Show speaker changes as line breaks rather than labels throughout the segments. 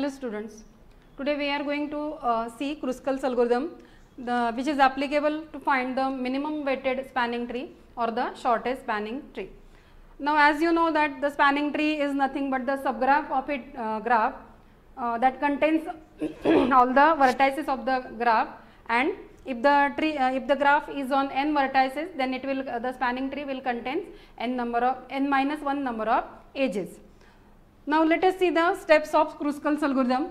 Hello students, today we are going to see Kruskal's algorithm which is applicable to find the minimum weighted spanning tree or the shortest spanning tree. Now as you know that the spanning tree is nothing but the subgraph of it graph that contains all the vertices of the graph, and if the graph is on n vertices, then it will the spanning tree will contain n minus 1 number of edges. Now let us see the steps of Kruskal's algorithm.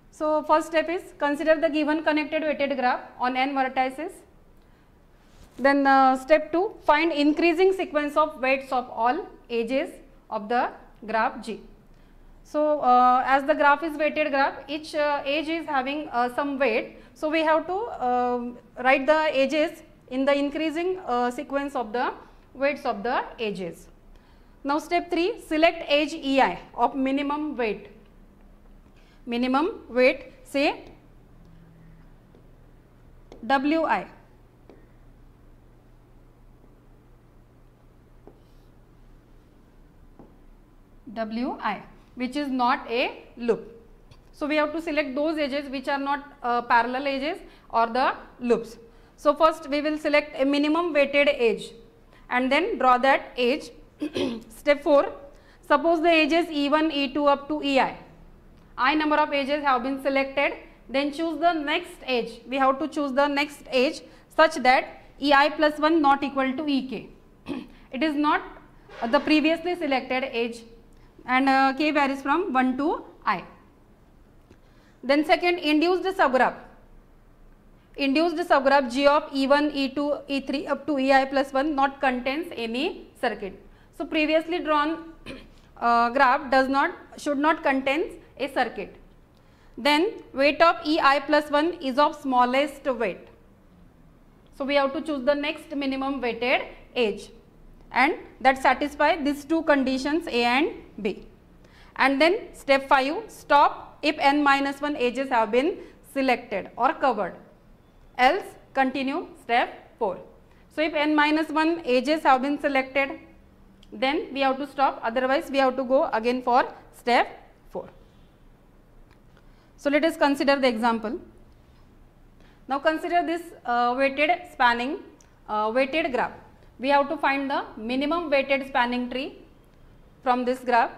So first step is consider the given connected weighted graph on n vertices. Then step 2, find increasing sequence of weights of all edges of the graph G. So as the graph is weighted graph, each edge is having some weight. So we have to write the edges in the increasing sequence of the weights of the edges. Now step 3, select edge EI of minimum weight. Minimum weight, say WI. WI, which is not a loop. So we have to select those edges which are not parallel edges or the loops. So first we will select a minimum weighted edge and then draw that edge. Step 4, suppose the edges E1, E2 up to EI. I number of edges have been selected, then choose the next edge. We have to choose the next edge such that EI plus 1 not equal to EK. It is not the previously selected edge, and K varies from 1 to I. Then second, induce the subgraph. Induce the subgraph G of E1, E2, E3 up to EI plus 1 not contains any circuit. So previously drawn graph should not contain a circuit. Then weight of EI plus 1 is of smallest weight. So we have to choose the next minimum weighted edge, and that satisfy these two conditions A and B. And then step 5, stop if n minus 1 edges have been selected or covered, else continue step 4. So if n minus 1 edges have been selected, then we have to stop, otherwise we have to go again for step 4. So let us consider the example. Now consider this weighted spanning weighted graph. We have to find the minimum weighted spanning tree from this graph.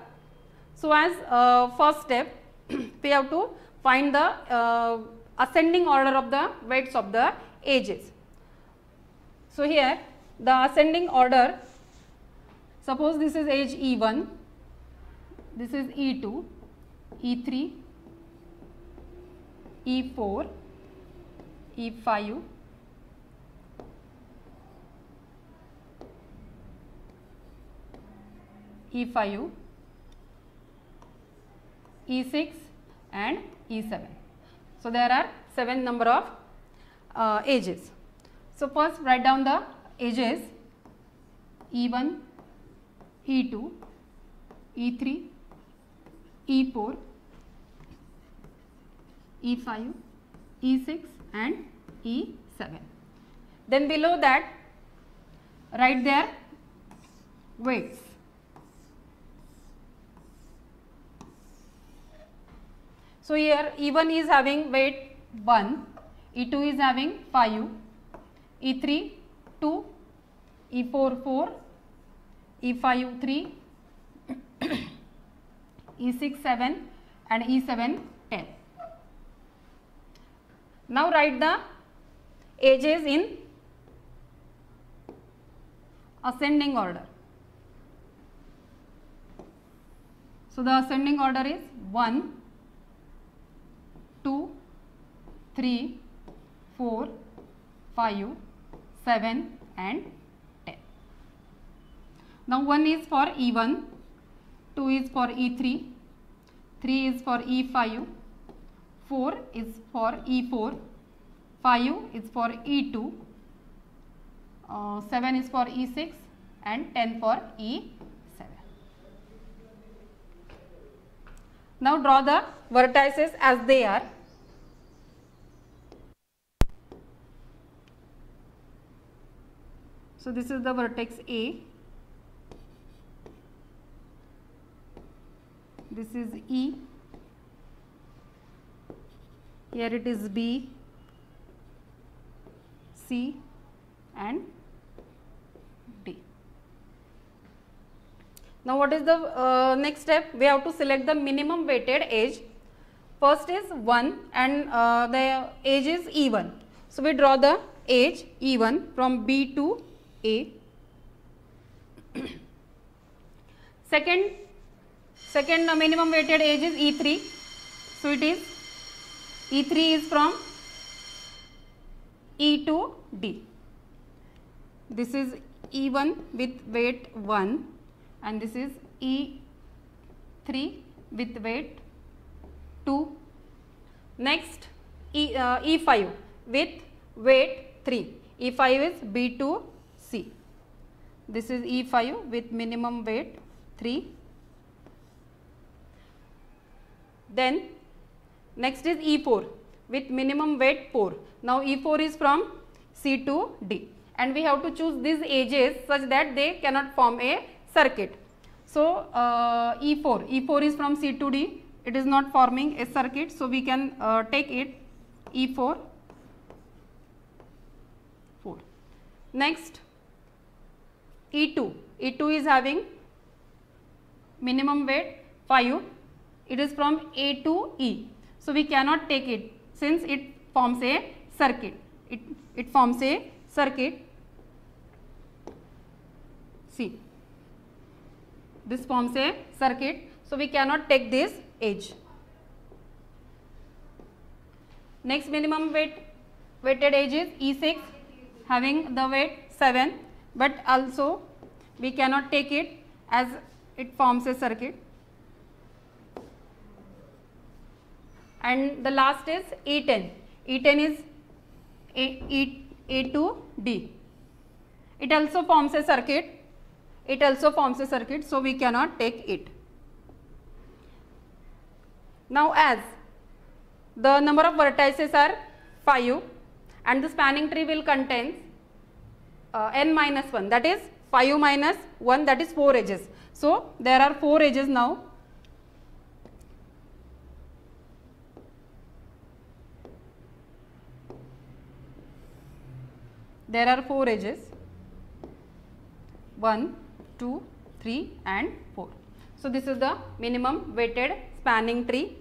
So as first step, we have to find the ascending order of the weights of the edges. So here the ascending order, suppose this is edge E1, this is E2, E3, E4, E5, E5, E6 and E7. So there are 7 number of edges. So first write down the edges E1, E2, E3, E4, E5, E6 and E7. Then below that write their weights. So here E1 is having weight 1, E2 is having 5, E3 2, E4 4, E5 3, E6 7 and E7 10. Now write the edges in ascending order. So the ascending order is 1, 2, 3, 4, 5, 7 and 10. Now 1 is for E1, 2 is for E3, 3 is for E5, 4 is for E4, 5 is for E2, 7 is for E6 and 10 for E7. Now draw the vertices as they are. So this is the vertex A, this is E, here it is B, C and D. Now what is the next step? We have to select the minimum weighted age. First is 1 and the age is E1. So we draw the age E1 from B to A. Second minimum weighted age is E3. So it is E3 is from E to D. This is E1 with weight 1 and this is E3 with weight 2. Next E5 with weight 3. E5 is B to C. This is E5 with minimum weight 3. Then next is E4 with minimum weight 4. Now E4 is from C to D and we have to choose these ages such that they cannot form a circuit. So E4 is from C to D, it is not forming a circuit, so we can take it E4, 4. Next E2 is having minimum weight 5, it is from A to E, so we cannot take it since it forms a circuit. It forms a circuit. See, this forms a circuit, so we cannot take this age. Next minimum weighted age is E6 having the weight 7, but also we cannot take it as it forms a circuit. And the last is E10. E10 is A to D. It also forms a circuit. So we cannot take it. Now as the number of vertices are 5 and the spanning tree will contain n minus 1, that is 5 minus 1, that is 4 edges. So there are 4 edges now. There are 4 edges, 1, 2, 3 and 4. So this is the minimum weighted spanning tree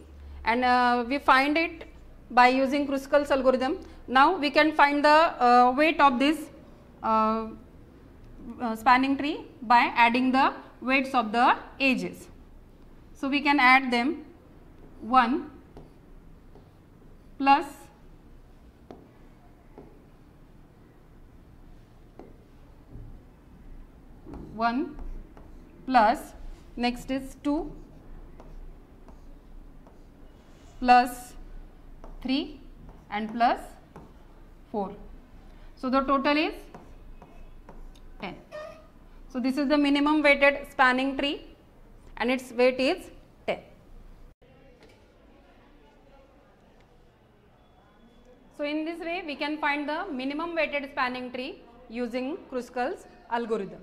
and we find it by using Kruskal's algorithm. Now we can find the weight of this spanning tree by adding the weights of the edges. So we can add them 1 plus 1 plus, next is 2 plus 3 and plus 4. So the total is 10. So this is the minimum weighted spanning tree and its weight is 10. So in this way we can find the minimum weighted spanning tree using Kruskal's algorithm.